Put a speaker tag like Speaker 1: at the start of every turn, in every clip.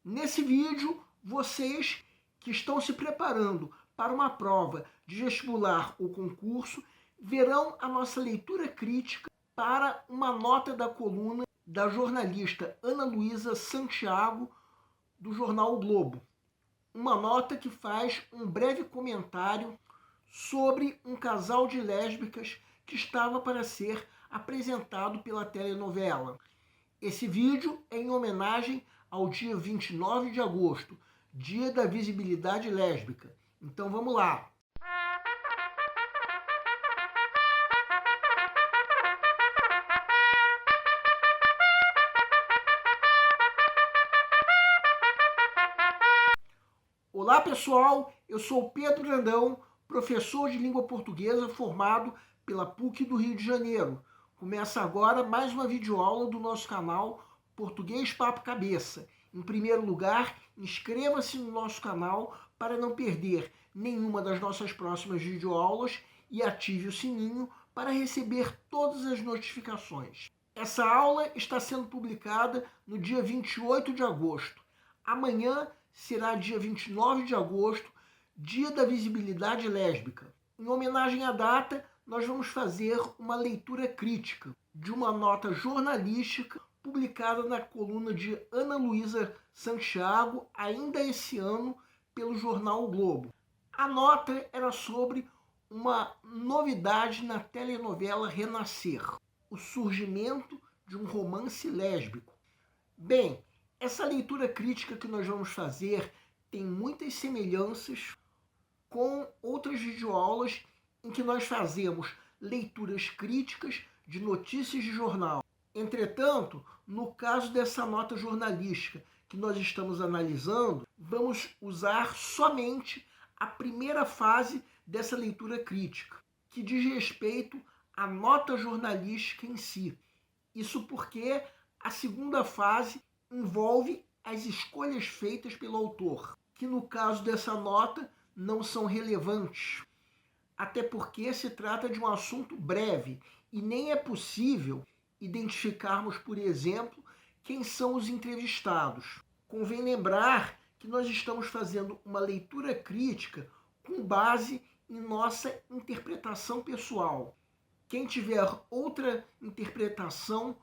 Speaker 1: Nesse vídeo, vocês que estão se preparando para uma prova de vestibular ou concurso verão a nossa leitura crítica para uma nota da coluna da jornalista Ana Luísa Santiago, do jornal O Globo. Uma nota que faz um breve comentário sobre um casal de lésbicas que estava para ser apresentado pela telenovela. Esse vídeo é em homenagem ao dia 29 de agosto, Dia da Visibilidade Lésbica. Então vamos lá! Olá pessoal, eu sou Pedro Grandão, professor de língua portuguesa formado pela PUC do Rio de Janeiro. Começa agora mais uma videoaula do nosso canal Português Papo Cabeça. Em primeiro lugar, inscreva-se no nosso canal para não perder nenhuma das nossas próximas videoaulas e ative o sininho para receber todas as notificações. Essa aula está sendo publicada no dia 28 de agosto. Amanhã será dia 29 de agosto, Dia da Visibilidade Lésbica. Em homenagem à data, nós vamos fazer uma leitura crítica de uma nota jornalística publicada na coluna de Ana Luísa Santiago, ainda esse ano, pelo jornal O Globo. A nota era sobre uma novidade na telenovela Renascer, o surgimento de um romance lésbico. Bem, essa leitura crítica que nós vamos fazer tem muitas semelhanças com outras videoaulas em que nós fazemos leituras críticas de notícias de jornal. Entretanto, no caso dessa nota jornalística que nós estamos analisando, vamos usar somente a primeira fase dessa leitura crítica, que diz respeito à nota jornalística em si. Isso porque a segunda fase envolve as escolhas feitas pelo autor, que no caso dessa nota não são relevantes, até porque se trata de um assunto breve e nem é possível identificarmos, por exemplo, quem são os entrevistados. Convém lembrar que nós estamos fazendo uma leitura crítica com base em nossa interpretação pessoal. Quem tiver outra interpretação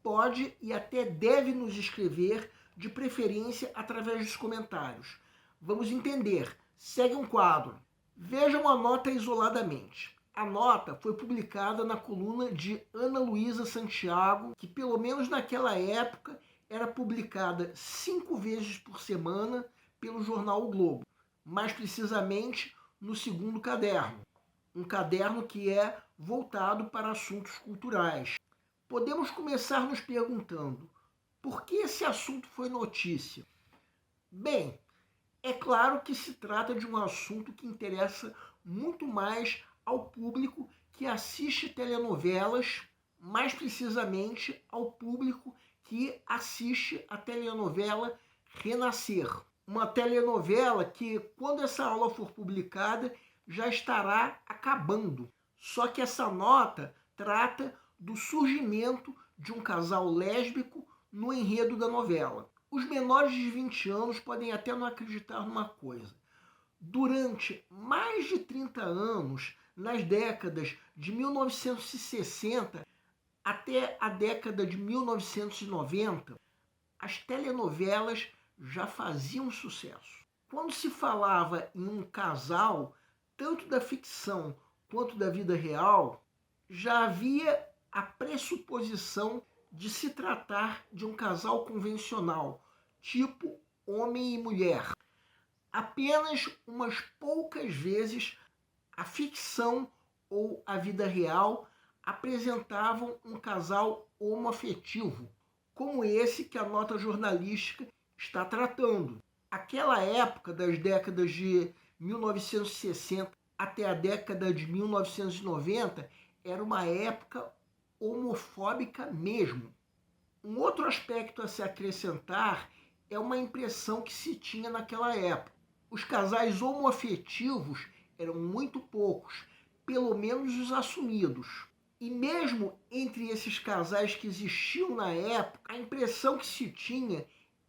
Speaker 1: pode e até deve nos escrever, de preferência através dos comentários. Vamos entender. Segue um quadro. Vejam a nota isoladamente. A nota foi publicada na coluna de Ana Luísa Santiago, que pelo menos naquela época era publicada 5 vezes por semana pelo jornal O Globo. Mais precisamente no segundo caderno. Um caderno que é voltado para assuntos culturais. Podemos começar nos perguntando, por que esse assunto foi notícia? Bem, é claro que se trata de um assunto que interessa muito mais ao público que assiste telenovelas, mais precisamente ao público que assiste a telenovela Renascer. Uma telenovela que, quando essa aula for publicada, já estará acabando. Só que essa nota trata do surgimento de um casal lésbico no enredo da novela. Os menores de 20 anos podem até não acreditar numa coisa. Durante mais de 30 anos, nas décadas de 1960 até a década de 1990, as telenovelas já faziam sucesso. Quando se falava em um casal, tanto da ficção quanto da vida real, já havia a pressuposição de se tratar de um casal convencional, tipo homem e mulher. Apenas umas poucas vezes a ficção ou a vida real apresentavam um casal homoafetivo, como esse que a nota jornalística está tratando. Aquela época das décadas de 1960 até a década de 1990 era uma época homofóbica mesmo. Um outro aspecto a se acrescentar é uma impressão que se tinha naquela época. Os casais homoafetivos eram muito poucos, pelo menos os assumidos. E mesmo entre esses casais que existiam na época, a impressão que se tinha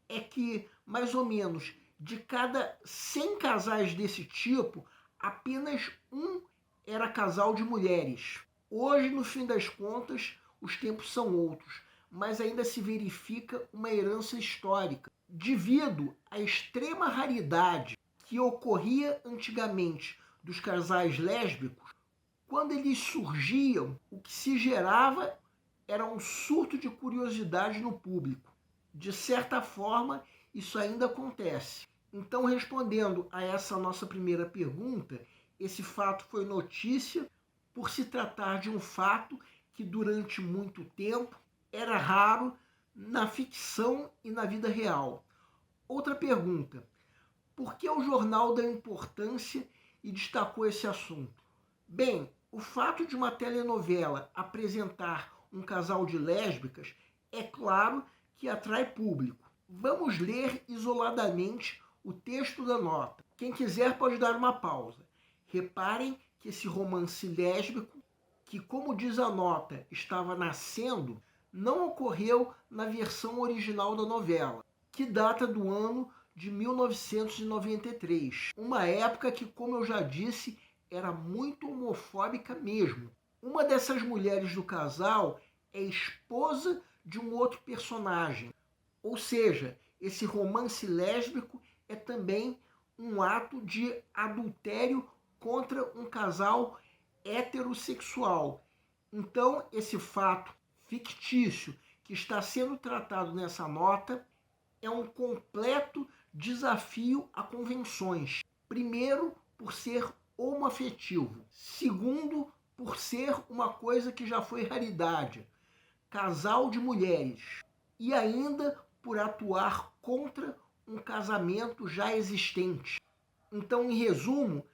Speaker 1: é que, mais ou menos, de cada 100 casais desse tipo, apenas um era casal de mulheres. Hoje, no fim das contas, os tempos são outros, mas ainda se verifica uma herança histórica. Devido à extrema raridade que ocorria antigamente dos casais lésbicos, quando eles surgiam, o que se gerava era um surto de curiosidade no público. De certa forma, isso ainda acontece. Então, respondendo a essa nossa primeira pergunta, esse fato foi notícia por se tratar de um fato que durante muito tempo era raro na ficção e na vida real. Outra pergunta: por que o jornal deu importância e destacou esse assunto? Bem, o fato de uma telenovela apresentar um casal de lésbicas é claro que atrai público. Vamos ler isoladamente o texto da nota. Quem quiser pode dar uma pausa. Reparem que esse romance lésbico, que como diz a nota, estava nascendo, não ocorreu na versão original da novela, que data do ano de 1993. Uma época que, como eu já disse, era muito homofóbica mesmo. Uma dessas mulheres do casal é esposa de um outro personagem. Ou seja, esse romance lésbico é também um ato de adultério contra um casal heterossexual. Então, esse fato fictício que está sendo tratado nessa nota é um completo desafio a convenções. Primeiro, por ser homoafetivo. Segundo, por ser uma coisa que já foi raridade. Casal de mulheres. E ainda por atuar contra um casamento já existente. Então, em resumo,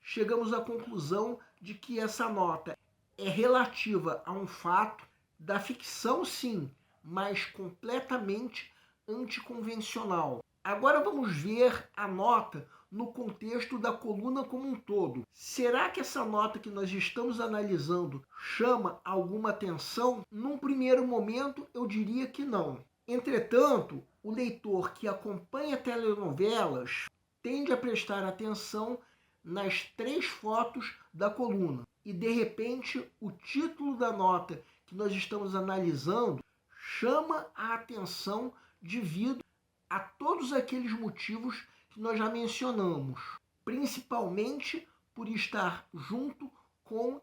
Speaker 1: chegamos à conclusão de que essa nota é relativa a um fato da ficção, sim, mas completamente anticonvencional. Agora vamos ver a nota no contexto da coluna como um todo. Será que essa nota que nós estamos analisando chama alguma atenção? Num primeiro momento, eu diria que não. Entretanto, o leitor que acompanha telenovelas tende a prestar atenção nas 3 fotos da coluna. E, de repente, o título da nota que nós estamos analisando chama a atenção devido a todos aqueles motivos que nós já mencionamos, principalmente por estar junto com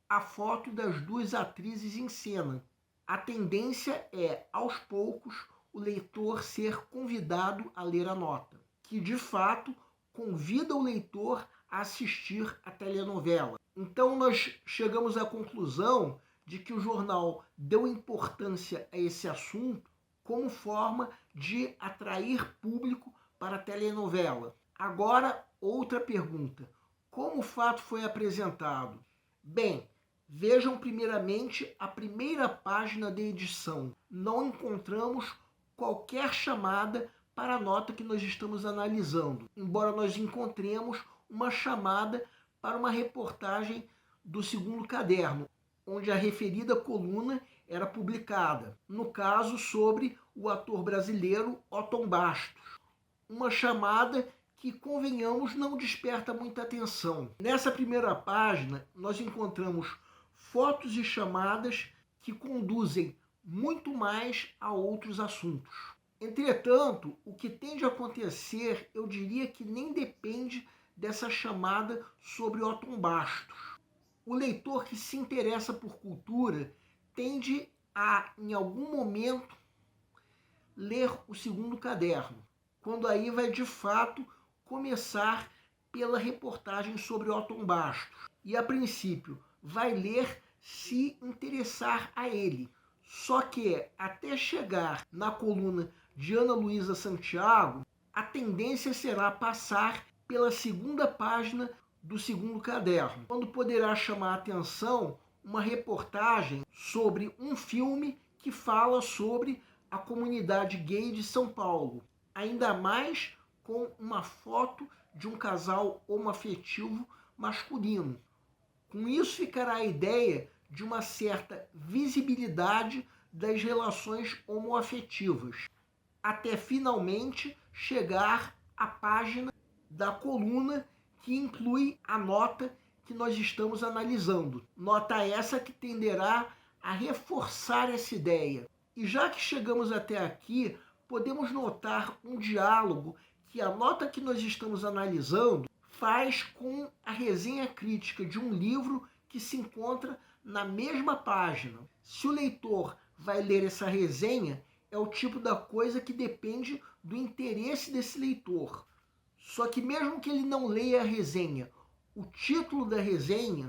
Speaker 1: a foto das 2 atrizes em cena. A tendência é, aos poucos, o leitor ser convidado a ler a nota, que de fato convida o leitor a assistir a telenovela. Então nós chegamos à conclusão de que o jornal deu importância a esse assunto como forma de atrair público para a telenovela. Agora, outra pergunta: como o fato foi apresentado? Bem, vejam primeiramente a primeira página da edição. Não encontramos qualquer chamada para a nota que nós estamos analisando, embora nós encontremos uma chamada para uma reportagem do segundo caderno, onde a referida coluna era publicada, no caso sobre o ator brasileiro Otton Bastos. Uma chamada que, convenhamos, não desperta muita atenção. Nessa primeira página, nós encontramos fotos e chamadas que conduzem muito mais a outros assuntos. Entretanto, o que tende a acontecer, eu diria que nem depende dessa chamada sobre Otton Bastos. O leitor que se interessa por cultura tende a, em algum momento, ler o segundo caderno, quando aí vai de fato começar pela reportagem sobre Otton Bastos. E a princípio vai ler se interessar a ele. Só que até chegar na coluna de Ana Luísa Santiago, a tendência será passar pela segunda página do segundo caderno, quando poderá chamar a atenção uma reportagem sobre um filme que fala sobre a comunidade gay de São Paulo, ainda mais com uma foto de um casal homoafetivo masculino. Com isso ficará a ideia de uma certa visibilidade das relações homoafetivas. até finalmente chegar à página da coluna que inclui a nota que nós estamos analisando. Nota essa que tenderá a reforçar essa ideia. E já que chegamos até aqui, podemos notar um diálogo que a nota que nós estamos analisando faz com a resenha crítica de um livro que se encontra na mesma página. Se o leitor vai ler essa resenha, é o tipo da coisa que depende do interesse desse leitor. Só que mesmo que ele não leia a resenha, o título da resenha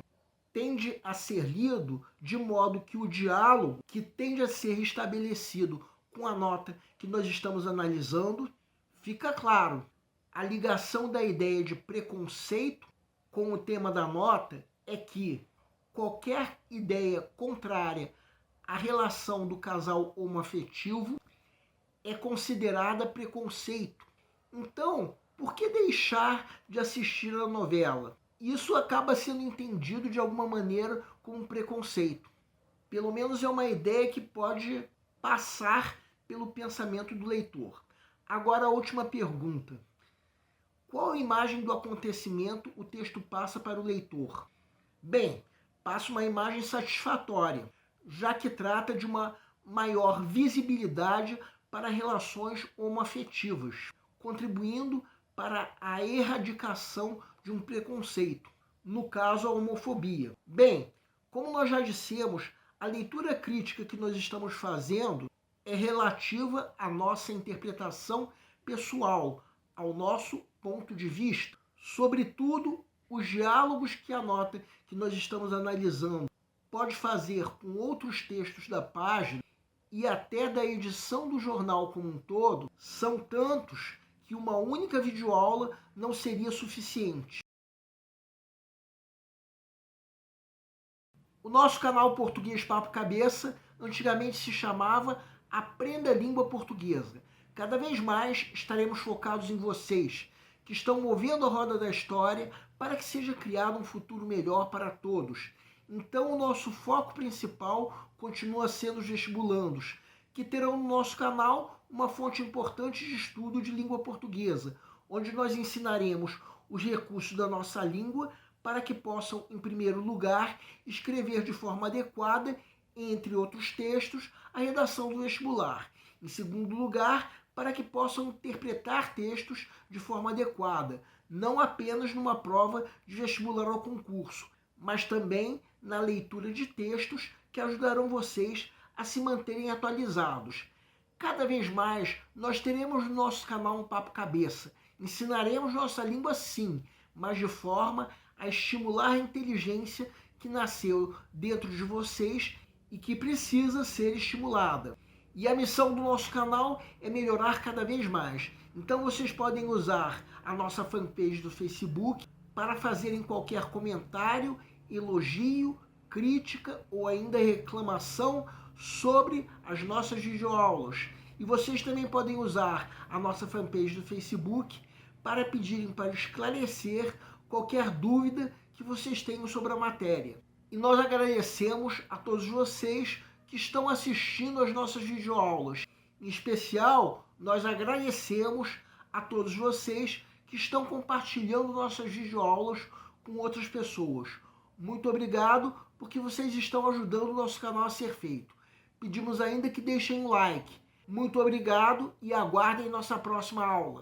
Speaker 1: tende a ser lido de modo que o diálogo que tende a ser estabelecido com a nota que nós estamos analisando fica claro. A ligação da ideia de preconceito com o tema da nota é que qualquer ideia contrária à relação do casal homoafetivo é considerada preconceito. Então, por que deixar de assistir a novela? Isso acaba sendo entendido de alguma maneira como preconceito. Pelo menos é uma ideia que pode passar pelo pensamento do leitor. Agora a última pergunta. Qual imagem do acontecimento o texto passa para o leitor? Bem, passa uma imagem satisfatória, já que trata de uma maior visibilidade para relações homoafetivas, contribuindo para a erradicação de um preconceito, no caso a homofobia. Bem, como nós já dissemos, a leitura crítica que nós estamos fazendo é relativa à nossa interpretação pessoal, ao nosso ponto de vista. Sobretudo, os diálogos que a nota que nós estamos analisando pode fazer com outros textos da página e até da edição do jornal como um todo, são tantos que uma única videoaula não seria suficiente. O nosso canal Português Papo Cabeça antigamente se chamava Aprenda a Língua Portuguesa. Cada vez mais estaremos focados em vocês, que estão movendo a roda da história para que seja criado um futuro melhor para todos. Então o nosso foco principal continua sendo os vestibulandos, que terão no nosso canal uma fonte importante de estudo de língua portuguesa, onde nós ensinaremos os recursos da nossa língua para que possam, em primeiro lugar, escrever de forma adequada, entre outros textos, a redação do vestibular. Em segundo lugar, para que possam interpretar textos de forma adequada, não apenas numa prova de vestibular ou concurso, mas também na leitura de textos que ajudarão vocês a se manterem atualizados. Cada vez mais nós teremos no nosso canal um Papo Cabeça. Ensinaremos nossa língua sim, mas de forma a estimular a inteligência que nasceu dentro de vocês e que precisa ser estimulada. E a missão do nosso canal é melhorar cada vez mais. Então vocês podem usar a nossa fanpage do Facebook para fazerem qualquer comentário, elogio, crítica ou ainda reclamação sobre as nossas videoaulas. E vocês também podem usar a nossa fanpage do Facebook para pedirem para esclarecer qualquer dúvida que vocês tenham sobre a matéria. E nós agradecemos a todos vocês que estão assistindo às nossas videoaulas. Em especial, nós agradecemos a todos vocês que estão compartilhando nossas videoaulas com outras pessoas. Muito obrigado, porque vocês estão ajudando o nosso canal a ser feito. Pedimos ainda que deixem um like. Muito obrigado e aguardem nossa próxima aula.